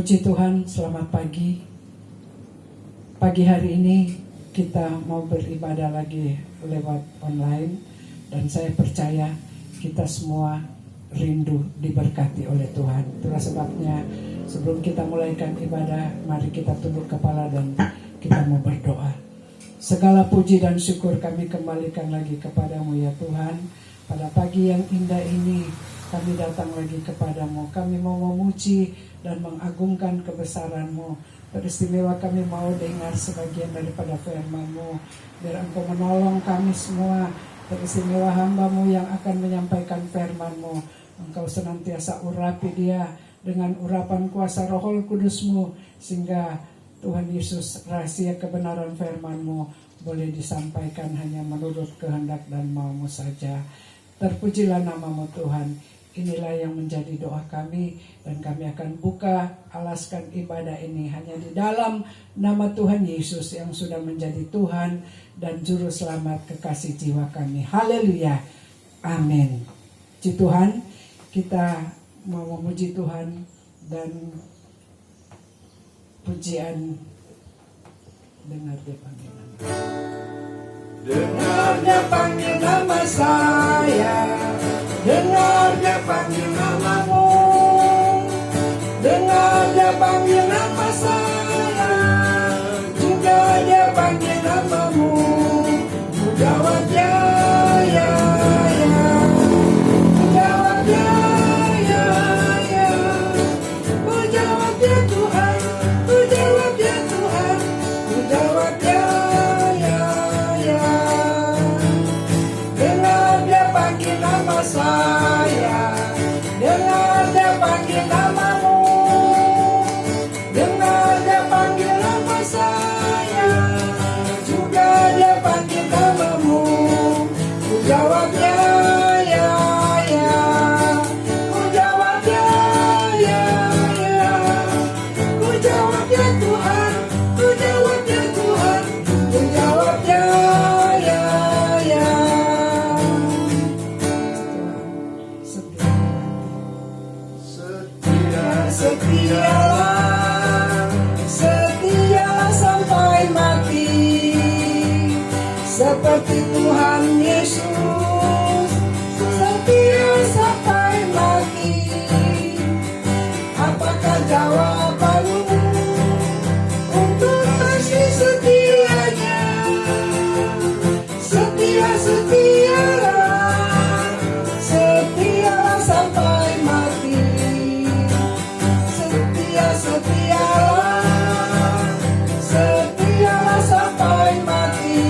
Puji Tuhan, selamat pagi. Pagi hari ini kita mau beribadah lagi lewat online. Dan saya percaya kita semua rindu diberkati oleh Tuhan. Itulah sebabnya sebelum kita mulaikan ibadah, mari kita tunduk kepala dan kita mau berdoa. Segala puji dan syukur kami kembalikan lagi kepadamu ya Tuhan. Pada pagi yang indah ini kami datang lagi kepadamu. Kami mau memuji dan mengagungkan kebesaran-Mu. Teristimewa kami mau dengar sebagian daripada firman-Mu. Biar Engkau menolong kami semua. Teristimewa hamba-Mu yang akan menyampaikan firman-Mu. Engkau senantiasa urapi dia dengan urapan kuasa Roh Kudus-Mu. Sehingga Tuhan Yesus, rahasia kebenaran firman-Mu boleh disampaikan hanya menurut kehendak dan mau-Mu saja. Terpujilah nama-Mu Tuhan. Inilah yang menjadi doa kami dan kami akan buka alaskan ibadah ini hanya di dalam nama Tuhan Yesus yang sudah menjadi Tuhan dan Juru Selamat kekasih jiwa kami. Haleluya. Amin. Puji Tuhan, kita mau memuji Tuhan dan pujian dengar dia panggilan. Dengar dia panggil nama saya. Dengar dia panggil namamu. Dengar dia panggil nama saya. Juga dia panggil namamu. Ku jawab ya, ya, ya. Ku jawab ya, ya, ya. Ku jawab ya Tuhan. Ku jawab ya Tuhan. Ku jawab ya, ya, ya. Dengar dia panggil nama saya, dengar dia panggil namamu, dengar dia panggil nama saya, juga dia panggil namamu. Ku jawab ya, ya, ya. Ku jawab ya, ya, ya. Ku jawab ya Tuhan, ku jawab ya Tuhan, ku jawab ya, ya, ya. Setialah, setia sampai mati, seperti Tuhan Yesus, setia sampai mati. Apakah jawabanmu untuk kasih setianya? Setia, setialah, setialah sampai mati. Setialah, setialah sampai mati,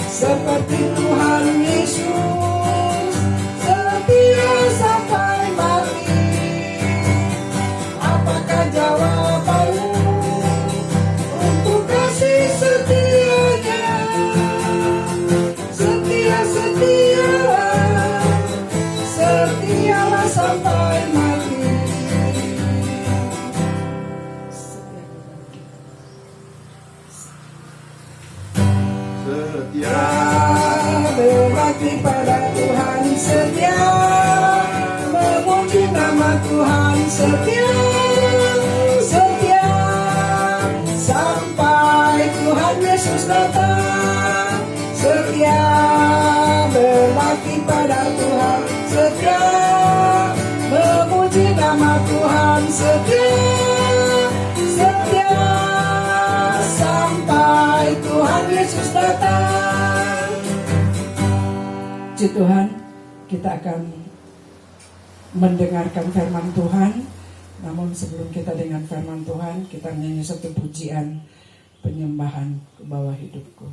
seperti Tuhan Yesus, setia sampai mati. Apakah jawabanmu untuk kasih setianya? Setia, setialah, setialah sampai mati. Setia berbakti pada Tuhan, setia memuji nama Tuhan, setia, setia sampai Tuhan Yesus datang. Setia berbakti pada Tuhan, setia memuji nama Tuhan, setia, setia sampai Tuhan Yesus datang. Puji Tuhan, kita akan mendengarkan firman Tuhan. Namun sebelum kita dengan firman Tuhan, kita nyanyi satu pujian penyembahan ke bawah hidupku.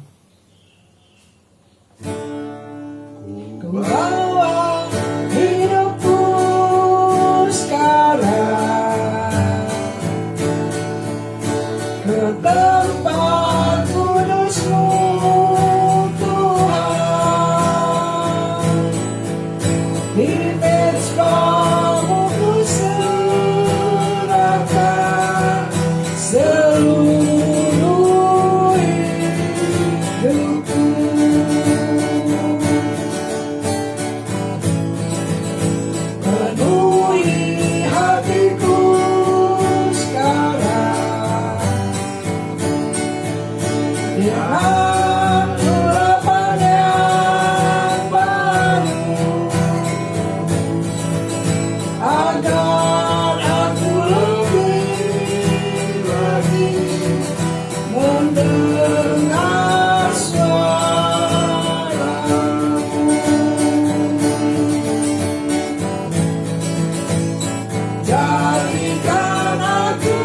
Ku bawa hidupku sekarang ke tempat kudus-Mu Tuhan. Di mezbah-Mu ku serahkan seluruh hidupku. agar aku lebih lagi mendengar suara-Mu. Jadikan aku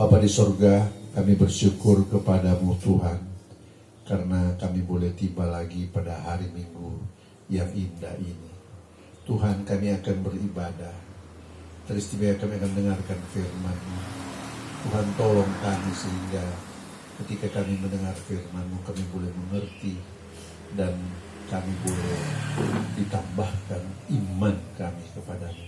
Bapa di sorga, kami bersyukur kepadamu Tuhan, karena kami boleh tiba lagi pada hari Minggu yang indah ini. Tuhan, kami akan beribadah, teristimewa kami akan dengarkan firman-Mu. Tuhan, tolong kami sehingga ketika kami mendengar firman-Mu, kami boleh mengerti dan kami boleh ditambahkan iman kami kepadamu.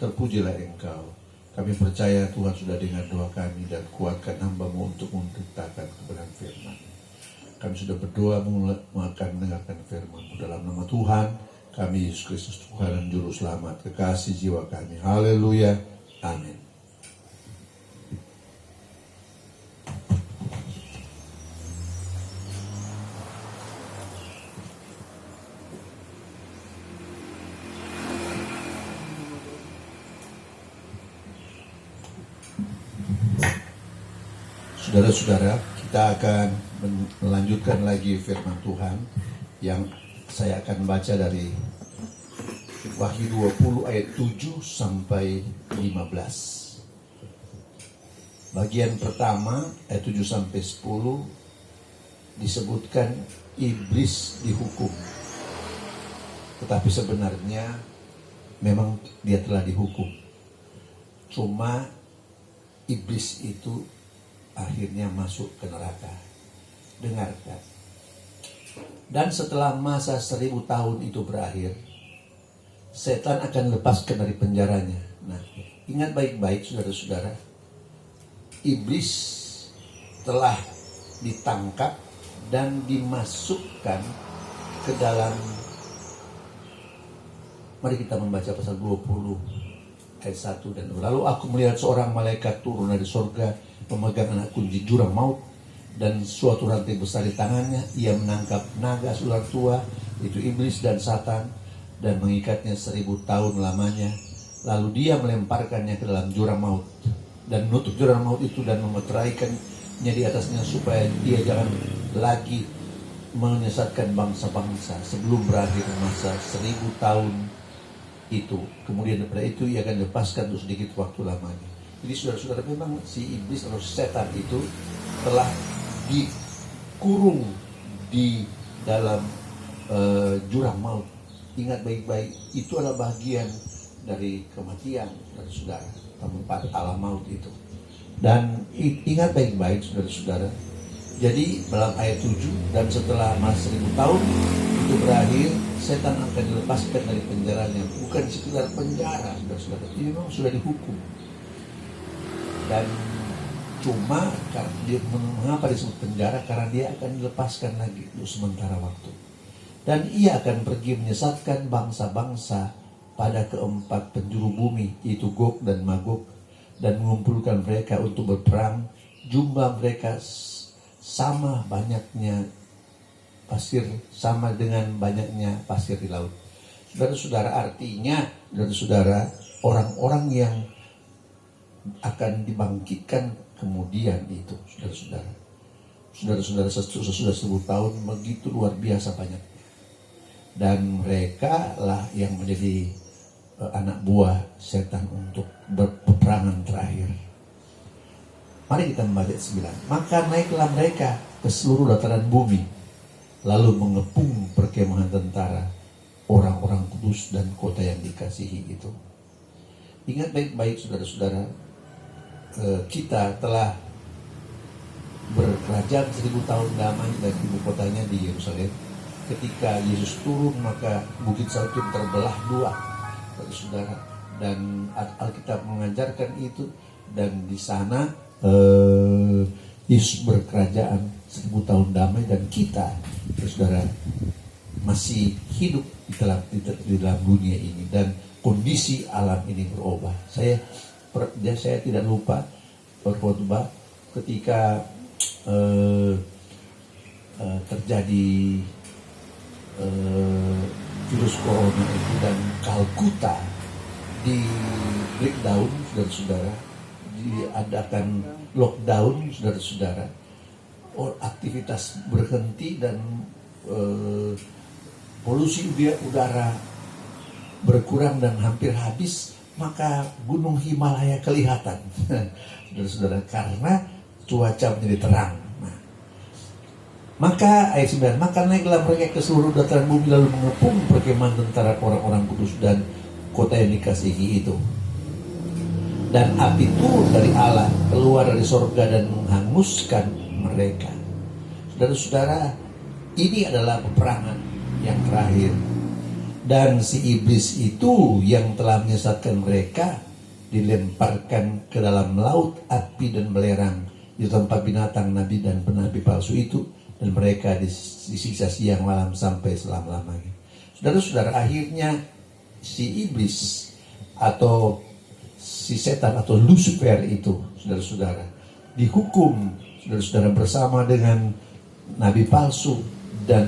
Terpujilah Engkau. Kami percaya Tuhan sudah dengar doa kami dan kuatkan hamba-Mu untuk memberitakan kebenaran firman. Kami sudah berdoa akan mendengarkan firman-Mu dalam nama Tuhan kami Yesus Kristus Tuhan dan Juru Selamat, kekasih jiwa kami. Haleluya. Amin. Saudara-saudara, kita akan melanjutkan lagi firman Tuhan yang saya akan baca dari Wahyu 20 ayat 7 sampai 15. Bagian pertama ayat 7 sampai 10 disebutkan iblis dihukum. Tetapi sebenarnya memang dia telah dihukum. Cuma iblis itu akhirnya masuk ke neraka. Dengarkan. Dan setelah masa 1000 tahun itu berakhir, setan akan lepaskan dari penjaranya. Nah, ingat baik-baik saudara-saudara. Iblis telah ditangkap dan dimasukkan ke dalam, mari kita membaca pasal 20 ayat 1 dan 2. Lalu aku melihat seorang malaikat turun dari surga memegang anak kunci jurang maut dan suatu rantai besar di tangannya. Ia menangkap naga ular tua, itu iblis dan Satan, dan mengikatnya 1000 tahun lamanya. Lalu dia melemparkannya ke dalam jurang maut dan menutup jurang maut itu dan memeteraikannya di atasnya supaya dia jangan lagi menyesatkan bangsa-bangsa sebelum berakhir masa 1000 tahun itu. Kemudian daripada itu ia akan lepaskan untuk sedikit waktu lamanya. Jadi saudara-saudara, memang si iblis atau setan itu telah dikurung di dalam jurang maut. Ingat baik-baik, itu adalah bagian dari kematian dari saudara, tempat alam maut itu. Dan ingat baik-baik saudara-saudara, jadi dalam ayat 7, dan setelah masa 1000 tahun itu berakhir, setan akan dilepaskan dari penjaranya. Bukan sekedar penjara saudara-saudara, ini memang sudah dihukum. Dan cuma dia, mengapa disebut penjara? Karena dia akan dilepaskan lagi untuk sementara waktu. Dan ia akan pergi menyesatkan bangsa-bangsa pada keempat penjuru bumi, yaitu Gog dan Magog, dan mengumpulkan mereka untuk berperang. Jumlah mereka sama banyaknya pasir, sama dengan banyaknya pasir di laut. Saudara-saudara, artinya saudara-saudara, orang-orang yang akan dibangkitkan kemudian itu, saudara-saudara. Saudara-saudara, sudah 1000 tahun begitu luar biasa banyak. Dan mereka lah yang menjadi anak buah setan untuk berpeperangan terakhir. Mari kita membaca 9. Maka naiklah mereka ke seluruh dataran bumi, lalu mengepung perkemahan tentara orang-orang kudus dan kota yang dikasihi itu. Ingat baik-baik saudara-saudara, kita telah berkerajaan 1000 tahun damai dan ibu kotanya di Yerusalem. Ketika Yesus turun, maka Bukit Salkim terbelah dua, saudara. Dan Alkitab mengajarkan itu, dan di sana Yesus berkerajaan 1000 tahun damai, dan kita, saudara, masih hidup di dalam dunia ini, dan kondisi alam ini berubah. Saya tidak lupa berkhotbah ketika terjadi virus corona itu, dan Kalkuta di breakdown, saudara-saudara, diadakan lockdown, saudara-saudara. Aktivitas berhenti dan polusi udara berkurang dan hampir habis, maka gunung Himalaya kelihatan, saudara-saudara, karena cuaca menjadi terang. Maka ayat 9, maka naiklah mereka ke seluruh dataran bumi, lalu mengepung perkemahan tentara orang-orang kudus dan kota yang dikasihi itu. Dan api turun dari Allah, keluar dari sorga dan menghanguskan mereka. Saudara-saudara, ini adalah peperangan yang terakhir. Dan si iblis itu yang telah menyesatkan mereka dilemparkan ke dalam laut api dan belerang, di tempat binatang nabi dan penabi palsu itu, dan mereka disiksa siang malam sampai selama-lamanya. Saudara-saudara, akhirnya si iblis atau si setan atau Lucifer itu, saudara-saudara, dihukum, saudara-saudara, bersama dengan nabi palsu dan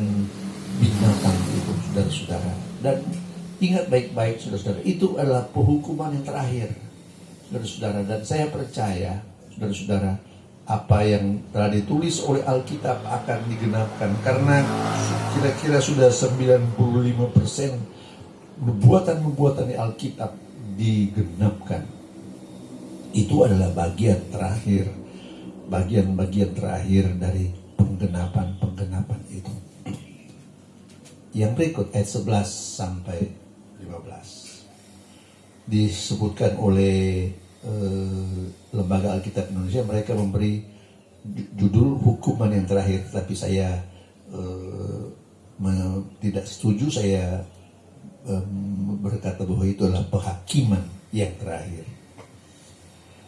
binatang itu, saudara-saudara. Dan ingat baik-baik, saudara-saudara, itu adalah penghukuman yang terakhir, saudara-saudara. Dan saya percaya, saudara-saudara, apa yang telah ditulis oleh Alkitab akan digenapkan, karena kira-kira sudah 95% nubuatan-nubuatan di Alkitab digenapkan. Itu adalah bagian terakhir, bagian-bagian terakhir dari penggenapan itu. Yang berikut ayat 11 sampai 15 disebutkan oleh Lembaga Alkitab Indonesia. Mereka memberi judul hukuman yang terakhir, tapi saya tidak setuju. Saya berkata bahwa itu adalah penghakiman yang terakhir.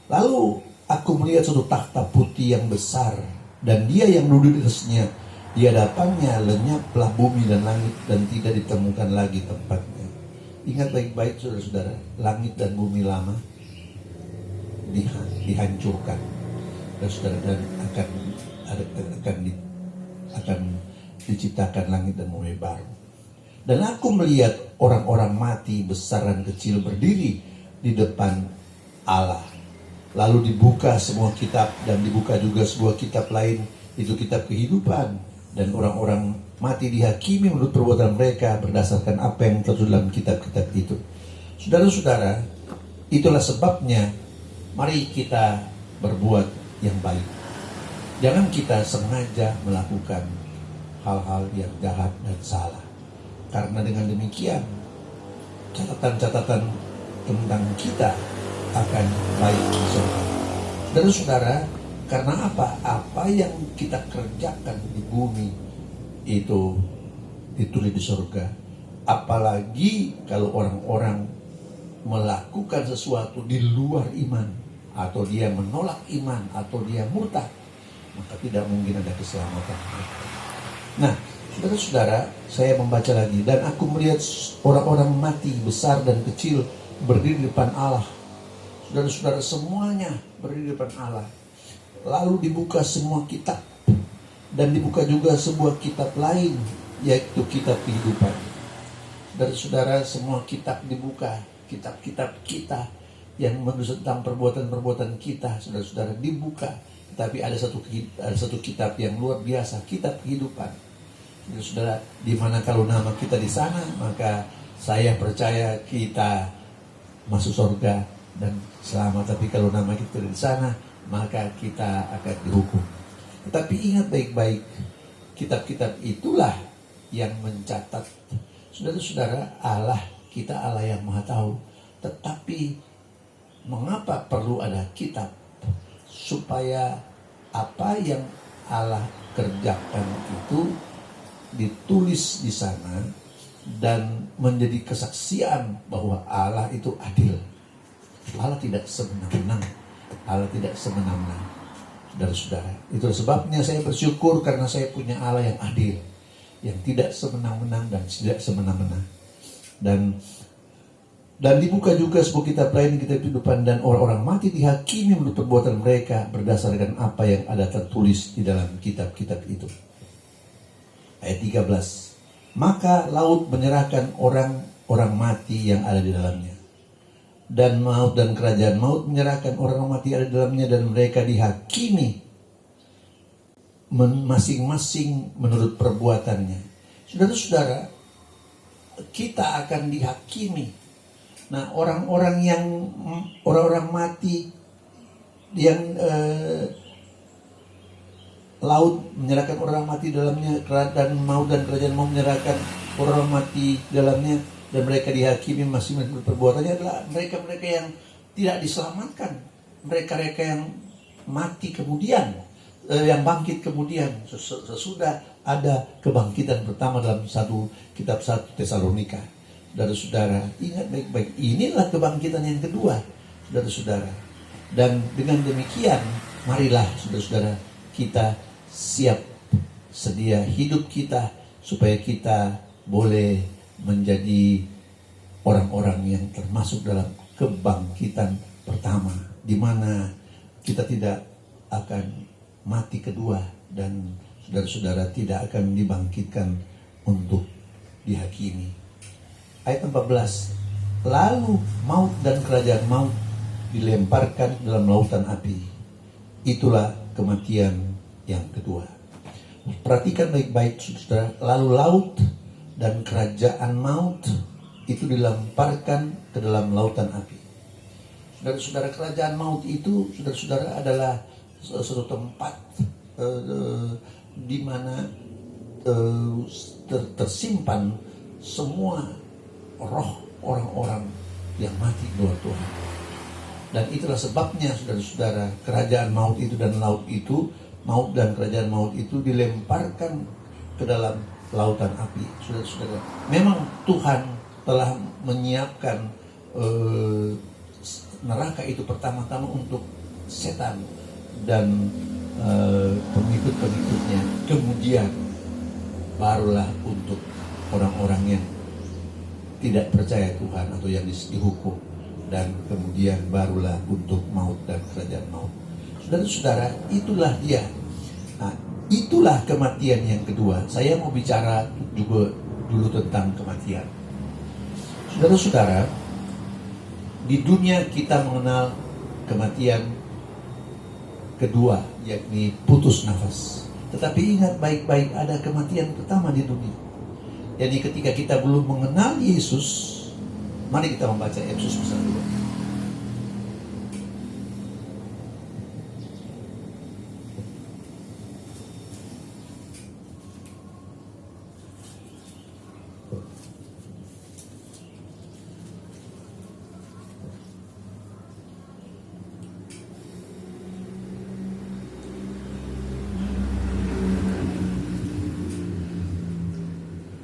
Lalu aku melihat suatu takhta putih yang besar, dan dia yang duduk di atasnya. Di hadapannya lenyaplah bumi dan langit, dan tidak ditemukan lagi tempatnya. Ingat baik-baik, saudara-saudara, langit dan bumi lama dihancurkan, dan akan diciptakan langit dan bumi baru. Dan aku melihat orang-orang mati besar dan kecil berdiri di depan Allah. Lalu dibuka semua kitab, dan dibuka juga sebuah kitab lain, itu kitab kehidupan. Dan orang-orang mati dihakimi menurut perbuatan mereka berdasarkan apa yang tertulis dalam kitab-kitab itu. Saudara-saudara, itulah sebabnya mari kita berbuat yang baik. Jangan kita sengaja melakukan hal-hal yang jahat dan salah. Karena dengan demikian, catatan-catatan tentang kita akan baik di surga. Saudara-saudara, karena apa? Apa yang kita kerjakan di bumi itu ditulis di surga. Apalagi kalau orang-orang melakukan sesuatu di luar iman, atau dia menolak iman, atau dia murtad, maka tidak mungkin ada keselamatan. Nah, saudara-saudara, saya membaca lagi. Dan aku melihat orang-orang mati besar dan kecil berdiri di depan Allah. Saudara-saudara, semuanya berdiri di depan Allah. Lalu dibuka semua kitab, dan dibuka juga sebuah kitab lain, yaitu kitab kehidupan. Saudara-saudara, semua kitab dibuka, kitab-kitab kita yang menulis tentang perbuatan-perbuatan kita, saudara-saudara, dibuka. Tapi ada satu kitab yang luar biasa, kitab kehidupan. Saudara, di mana kalau nama kita di sana, maka saya percaya kita masuk surga dan selamat. Tapi kalau nama kita di sana, maka kita akan dihukum. Tetapi ingat baik-baik, kitab-kitab itulah yang mencatat. Saudara-saudara, Allah kita Allah yang maha tahu. Tetapi mengapa perlu ada kitab? Supaya apa yang Allah kerjakan itu ditulis di sana dan menjadi kesaksian bahwa Allah itu adil. Allah tidak semenang-menang. Allah tidak semenang-menang. Saudara-saudara, itu sebabnya saya bersyukur karena saya punya Allah yang adil, yang tidak semenang-menang dan tidak semena-mena. Dan dibuka juga sebuah kitab lain, kitab kehidupan, dan orang-orang mati dihakimi menurut perbuatan mereka berdasarkan apa yang ada tertulis di dalam kitab-kitab itu. Ayat 13. Maka laut menyerahkan orang mati yang ada di dalamnya, dan maut dan kerajaan maut menyerahkan orang mati yang ada di dalamnya, dan mereka dihakimi masing-masing menurut perbuatannya. Saudara-saudara, kita akan dihakimi. Nah, orang-orang mati yang laut menyerahkan orang mati dalamnya, dan maut dan kerajaan maut menyerahkan orang mati dalamnya, dan mereka dihakimi masing-masing perbuatannya adalah mereka-mereka yang tidak diselamatkan, mereka-mereka yang mati kemudian, yang bangkit kemudian sesudah ada kebangkitan pertama dalam kitab 1 Tesalonika. Saudara-saudara, ingat baik-baik, inilah kebangkitan yang kedua, saudara-saudara. Dan dengan demikian, marilah saudara-saudara kita siap sedia hidup kita supaya kita boleh menjadi orang-orang yang termasuk dalam kebangkitan pertama, di mana kita tidak akan mati kedua dan saudara-saudara tidak akan dibangkitkan untuk dihakimi. Ayat 14. Lalu maut dan kerajaan maut dilemparkan dalam lautan api. Itulah kematian yang kedua. Perhatikan baik-baik saudara. Lalu laut dan kerajaan maut itu dilemparkan ke dalam lautan api. Saudara-saudara, kerajaan maut itu saudara-saudara adalah suatu tempat di mana tersimpan semua roh orang-orang yang mati keluar Tuhan. Dan itulah sebabnya saudara-saudara, kerajaan maut itu dan laut itu, maut dan kerajaan maut itu dilemparkan ke dalam lautan api. Saudara-saudara, memang Tuhan telah menyiapkan neraka itu pertama-tama untuk setan dan pengikut-pengikutnya. Kemudian barulah untuk orang-orang yang tidak percaya Tuhan atau yang dihukum, dan kemudian barulah untuk maut dan kerajaan maut. Saudara-saudara, itulah dia. Nah, itulah kematian yang kedua. Saya mau bicara juga dulu tentang kematian. Saudara-saudara, di dunia kita mengenal kematian kedua, yakni putus nafas. Tetapi ingat baik-baik, ada kematian pertama di dunia. Jadi ketika kita belum mengenal Yesus, mari kita membaca Efesus pasal 2.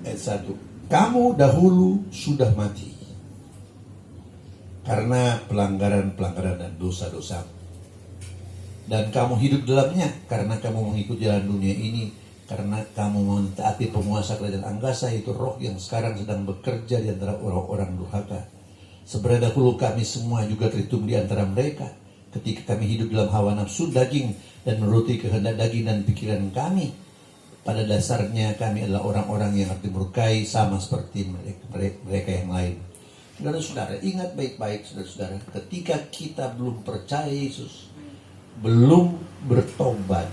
Ayat 1. Kamu dahulu sudah mati karena pelanggaran-pelanggaran dan dosa-dosa, dan kamu hidup dalamnya karena kamu mengikut jalan dunia ini, karena kamu mentaati penguasa kerajaan angkasa, itu roh yang sekarang sedang bekerja di antara orang-orang durhaka. Sebenarnya dahulu kami semua juga terhitung di antara mereka, ketika kami hidup dalam hawa nafsu daging dan menuruti kehendak daging dan pikiran kami. Pada dasarnya kami adalah orang-orang yang dimurkai sama seperti mereka yang lain. Saudara-saudara, ingat baik-baik saudara-saudara, ketika kita belum percaya Yesus, belum bertobat,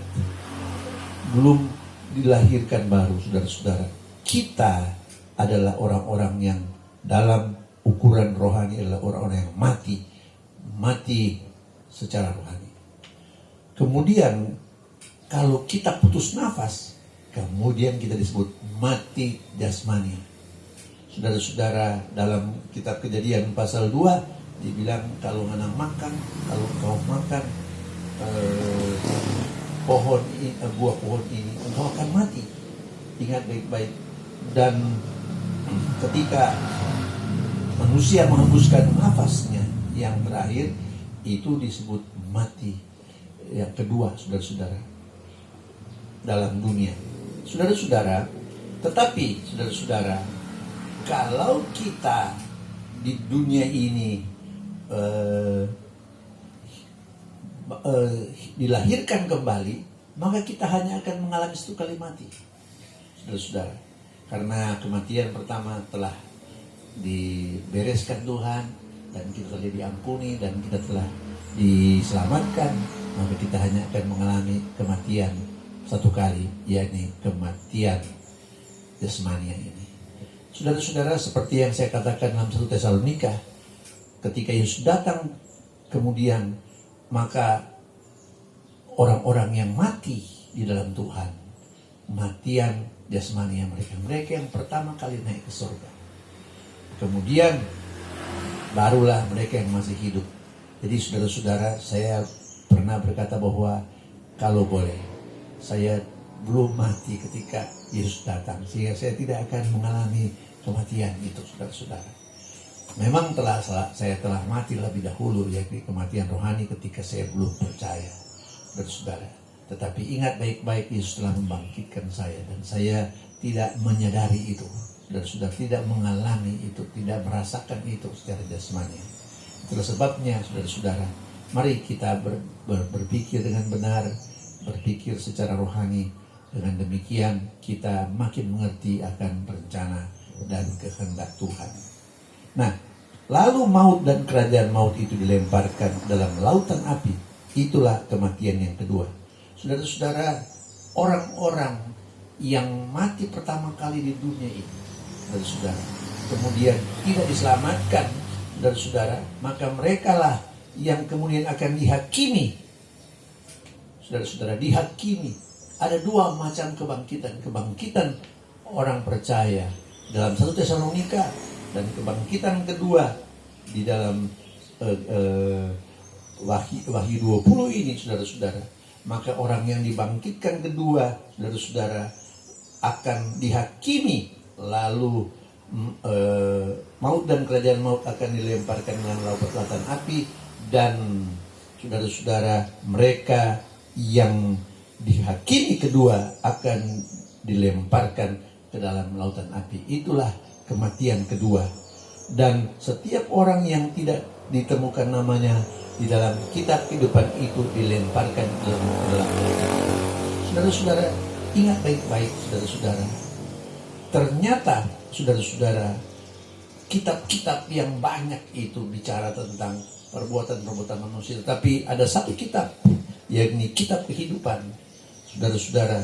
belum dilahirkan baru, saudara-saudara, kita adalah orang-orang yang dalam ukuran rohani adalah orang-orang yang mati secara rohani. Kemudian kalau kita putus nafas, kemudian kita disebut mati jasmani. Saudara-saudara, dalam kitab Kejadian pasal 2 dibilang kalau anak makan, kalau kau makan buah pohon ini, engkau akan mati. Ingat baik-baik. Dan ketika manusia menghembuskan nafasnya yang terakhir, itu disebut mati yang kedua, saudara-saudara, dalam dunia. Saudara-saudara, tetapi saudara-saudara, kalau kita di dunia ini dilahirkan kembali, maka kita hanya akan mengalami satu kali mati, saudara-saudara. Karena kematian pertama telah dibereskan Tuhan, dan kita telah diampuni, dan kita telah diselamatkan, maka kita hanya akan mengalami kematian satu kali, yakni kematian jasmania ini. Saudara-saudara, seperti yang saya katakan dalam 1 Tesalonika, ketika Yesus datang kemudian, maka orang-orang yang mati di dalam Tuhan, kematian jasmania mereka yang pertama kali naik ke surga. Kemudian barulah mereka yang masih hidup. Jadi saudara-saudara, saya pernah berkata bahwa kalau boleh, saya belum mati ketika Yesus datang, sehingga saya tidak akan mengalami kematian itu, saudara-saudara. Memang saya telah mati lebih dahulu, yakni kematian rohani ketika saya belum percaya, saudara-saudara. Tetapi ingat baik-baik, Yesus telah membangkitkan saya, dan saya tidak menyadari itu, saudara-saudara, tidak mengalami itu, tidak merasakan itu secara jasmani. Itulah sebabnya, saudara-saudara, mari kita berpikir dengan benar, berpikir secara rohani. Dengan demikian kita makin mengerti akan rencana dan kehendak Tuhan. Nah, lalu maut dan kerajaan maut itu dilemparkan dalam lautan api. Itulah kematian yang kedua. Saudara-saudara, orang-orang yang mati pertama kali di dunia ini, saudara-saudara, kemudian tidak diselamatkan, saudara-saudara, maka merekalah yang kemudian akan dihakimi. Saudara-saudara, dihakimi. Ada dua macam kebangkitan orang percaya dalam 1 Tesalonika, dan kebangkitan kedua di dalam Wahyu 20 ini, saudara-saudara. Maka orang yang dibangkitkan kedua, saudara-saudara, akan dihakimi, lalu maut dan kerajaan maut akan dilemparkan dalam lautan api, dan saudara-saudara, mereka yang dihakimi kedua akan dilemparkan ke dalam lautan api. Itulah kematian kedua. Dan setiap orang yang tidak ditemukan namanya di dalam kitab kehidupan itu dilemparkan ke dalam lautan. Saudara-saudara, ingat baik-baik, saudara-saudara. Ternyata, saudara-saudara, kitab-kitab yang banyak itu bicara tentang perbuatan-perbuatan manusia. Tapi ada satu kitab, yakni kitab kehidupan, saudara-saudara.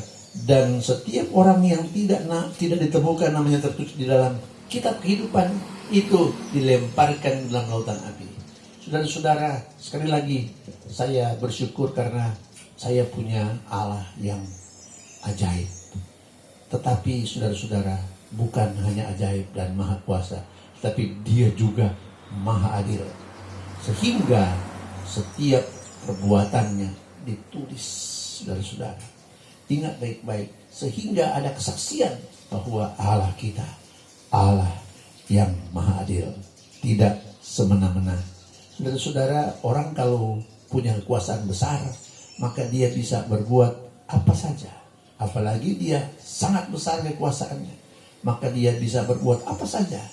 Dan setiap orang yang tidak ditemukan namanya tertulis di dalam kitab kehidupan itu dilemparkan dalam lautan api. Saudara-saudara, sekali lagi saya bersyukur karena saya punya Allah yang ajaib. Tetapi saudara-saudara, bukan hanya ajaib dan maha kuasa, tapi dia juga maha adil. Sehingga setiap perbuatannya ditulis, saudara-saudara. Ingat baik-baik, sehingga ada kesaksian bahwa Allah kita, Allah yang maha adil, tidak semena-mena. Saudara-saudara, orang kalau punya kekuasaan besar, maka dia bisa berbuat apa saja. Apalagi dia sangat besar kekuasaannya, maka dia bisa berbuat apa saja.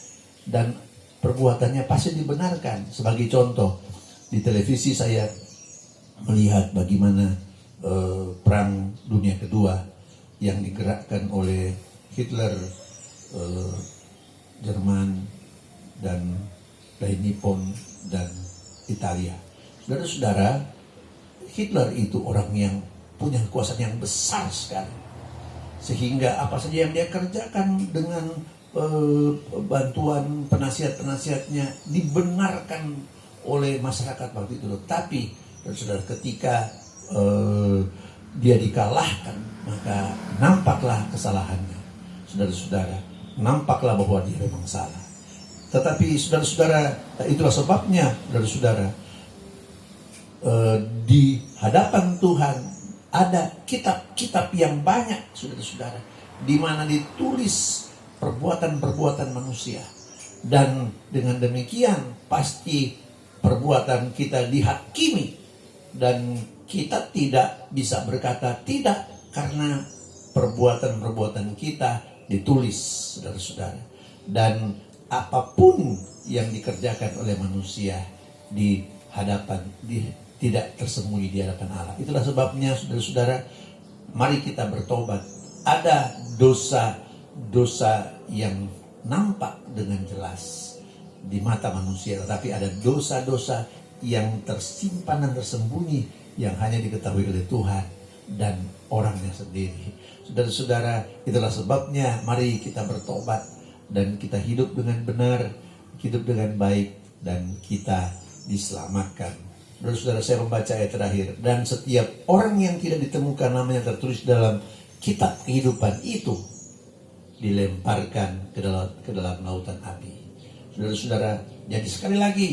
Dan perbuatannya pasti dibenarkan. Sebagai contoh, di televisi saya melihat bagaimana perang dunia kedua yang digerakkan oleh Hitler, Jerman, dan Nippon, dan Italia. Saudara-saudara, Hitler itu orang yang punya kekuasaan yang besar sekali. Sehingga apa saja yang dia kerjakan dengan bantuan penasihat-penasihatnya dibenarkan oleh masyarakat waktu itu. Tapi saudara, ketika dia dikalahkan, maka nampaklah kesalahannya. Saudara-saudara, nampaklah bahwa dia memang salah. Tetapi saudara-saudara, itulah sebabnya saudara-saudara, di hadapan Tuhan ada kitab-kitab yang banyak, saudara-saudara, di mana ditulis perbuatan-perbuatan manusia. Dan dengan demikian pasti perbuatan kita dihakimi, dan kita tidak bisa berkata tidak karena perbuatan-perbuatan kita ditulis, saudara-saudara. Dan apapun yang dikerjakan oleh manusia di hadapan tidak tersembunyi di hadapan Allah. Itulah sebabnya saudara-saudara, mari kita bertobat. Ada dosa-dosa yang nampak dengan jelas di mata manusia, tetapi ada dosa-dosa yang tersimpan dan tersembunyi yang hanya diketahui oleh Tuhan dan orangnya sendiri. Saudara-saudara, itulah sebabnya mari kita bertobat dan kita hidup dengan benar, hidup dengan baik, dan kita diselamatkan. Saudara-saudara, saya membaca ayat terakhir. Dan setiap orang yang tidak ditemukan namanya tertulis dalam kitab kehidupan itu dilemparkan ke dalam lautan api. Saudara-saudara, jadi sekali lagi,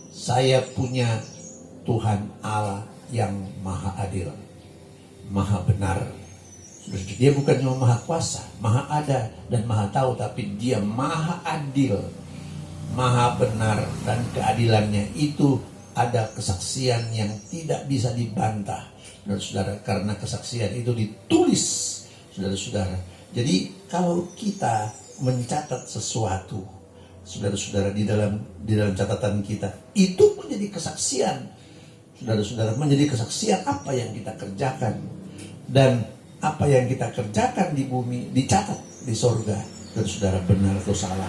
saya punya Tuhan Allah yang maha adil, maha benar. Dia bukan cuma maha kuasa, maha ada dan maha tahu, tapi dia maha adil, maha benar, dan keadilannya itu ada kesaksian yang tidak bisa dibantah, saudara-saudara, karena kesaksian itu ditulis, saudara-saudara. Jadi kalau kita mencatat sesuatu, saudara-saudara, di dalam catatan kita, itu menjadi kesaksian, saudara-saudara, menjadi kesaksian apa yang kita kerjakan, dan apa yang kita kerjakan di bumi dicatat di sorga, saudara-saudara, benar atau salah.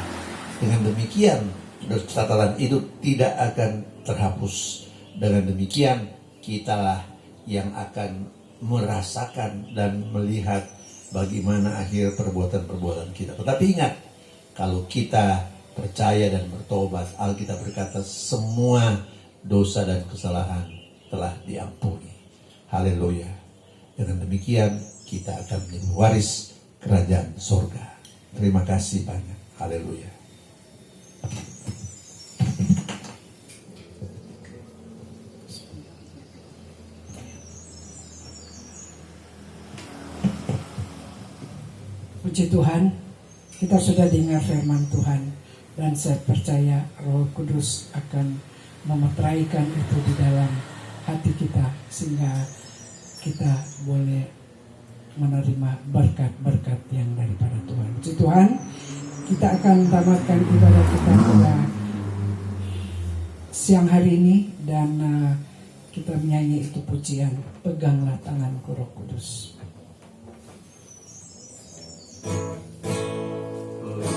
Dengan demikian, catatan itu tidak akan terhapus. Dengan demikian, kitalah yang akan merasakan dan melihat bagaimana akhir perbuatan-perbuatan kita. Tetapi ingat, kalau kita percaya dan bertobat, Alkitab berkata semua dosa dan kesalahan telah diampuni. Haleluya. Dengan demikian, kita akan menjadi waris kerajaan sorga. Terima kasih banyak. Haleluya. Puji Tuhan, kita sudah dengar firman Tuhan, dan saya percaya Roh Kudus akan memeteraikan itu di dalam hati kita, sehingga kita boleh menerima berkat-berkat yang daripada Tuhan. Puji Tuhan, kita akan tamatkan ibadah kita pada siang hari ini, dan kita menyanyi itu pujian, Peganglah Tanganku Roh Kudus.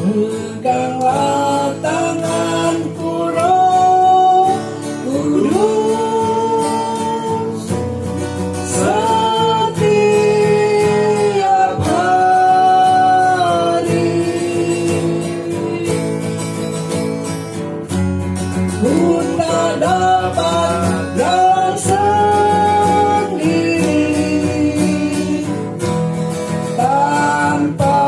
Peganglah tanganku Roh Kudus, setiap hari ku tak dapat jalan sendiri tanpa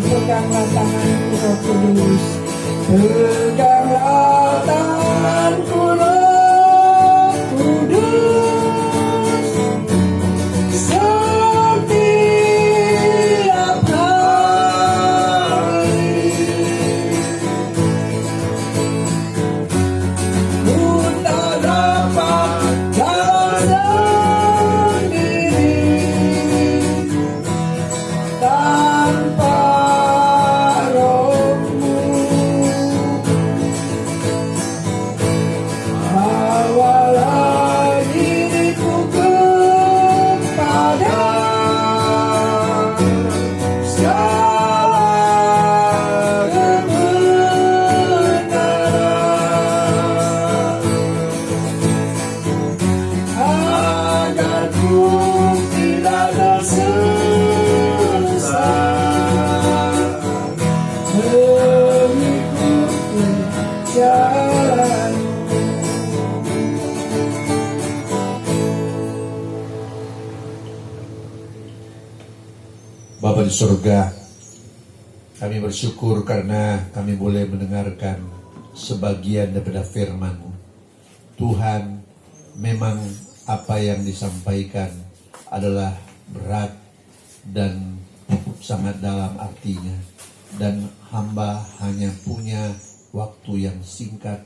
peganglah tanganku Roh Kudus, peganglah tanganku Roh Kudus, setiap hari ku tak dapat jalan Bapa di surga, kami bersyukur karena kami boleh mendengarkan sebagian daripada firman-Mu. Tuhan, memang apa yang disampaikan adalah berat dan sangat dalam artinya. Dan hamba hanya punya waktu yang singkat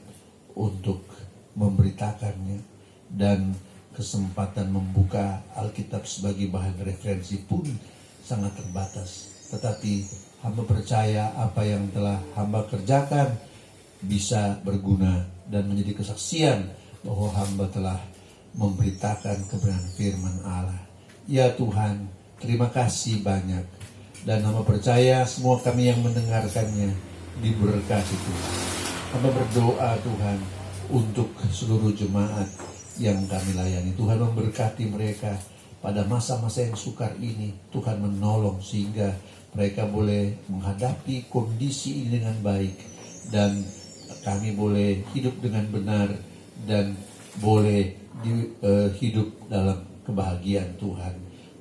untuk memberitakannya. Dan kesempatan membuka Alkitab sebagai bahan referensi pun sangat terbatas. Tetapi hamba percaya apa yang telah hamba kerjakan bisa berguna dan menjadi kesaksian bahwa hamba telah memberitakan kebenaran firman Allah. Ya Tuhan, terima kasih banyak. Dan hamba percaya semua kami yang mendengarkannya diberkati Tuhan. Hamba berdoa Tuhan untuk seluruh jemaat yang kami layani. Tuhan memberkati mereka pada masa-masa yang sukar ini. Tuhan menolong sehingga mereka boleh menghadapi kondisi ini dengan baik. Dan kami boleh hidup dengan benar dan boleh hidup dalam kebahagiaan Tuhan.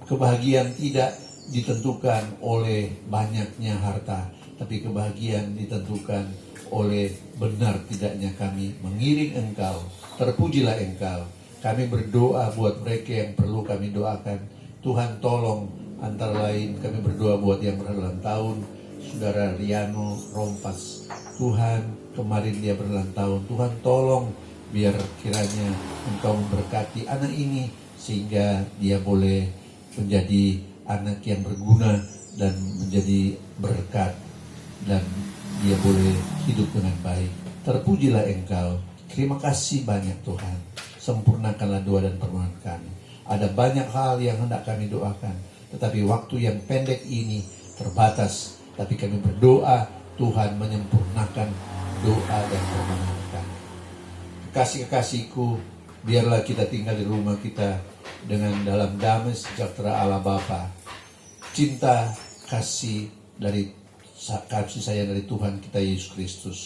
Kebahagiaan tidak ditentukan oleh banyaknya harta, tapi kebahagiaan ditentukan oleh benar tidaknya kami mengiring Engkau. Terpujilah Engkau. Kami berdoa buat mereka yang perlu kami doakan. Tuhan tolong, antara lain kami berdoa buat yang berulang tahun, Saudara Riano Rompas. Tuhan, kemarin dia berulang tahun. Tuhan tolong biar kiranya Engkau memberkati anak ini sehingga dia boleh menjadi anak yang berguna dan menjadi berkat dan dia boleh hidup dengan baik. Terpujilah Engkau. Terima kasih banyak Tuhan. Sempurnakanlah doa dan permohonan kami. Ada banyak hal yang hendak kami doakan, tetapi waktu yang pendek ini terbatas. Tapi kami berdoa Tuhan menyempurnakan doa dan permohonan kami. Kekasih-kekasihku, biarlah kita tinggal di rumah kita dengan dalam damai sejahtera Allah Bapa, cinta kasih sayang dari Tuhan kita Yesus Kristus,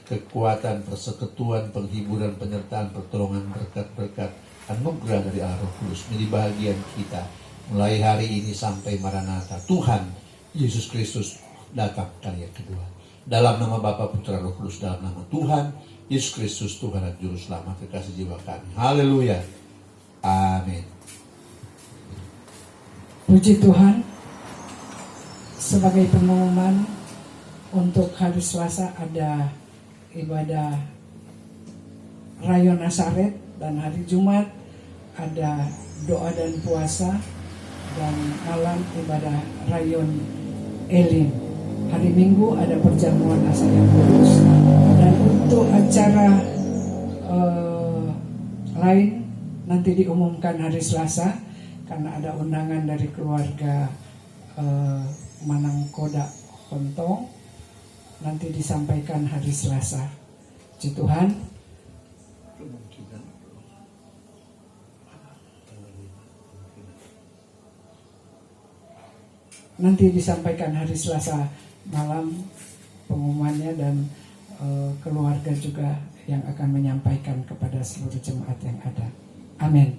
kekuatan, persekutuan, penghiburan, penyertaan, pertolongan, berkat-berkat, anugerah dari Allah Roh Kudus menjadi bahagian kita mulai hari ini sampai Maranatha. Tuhan Yesus Kristus datang kali yang kedua. Dalam nama Bapa, Putra, Roh Kudus, dalam nama Tuhan Yesus Kristus, Tuhan dan Juru Selamat kekasih jiwa kami. Haleluya. Amin. Puji Tuhan. Sebagai pengumuman, untuk hari Selasa ada ibadah Rayon Nasaret, dan hari Jumat ada doa dan puasa, dan malam ibadah Rayon Elim. Hari Minggu ada perjamuan asa yang kudus. Dan untuk acara lain nanti diumumkan hari Selasa, karena ada undangan dari keluarga Manangkoda Kontong, nanti disampaikan hari Selasa. Puji Tuhan. Nanti disampaikan hari Selasa malam pengumumannya, dan keluarga juga yang akan menyampaikan kepada seluruh jemaat yang ada. Amin.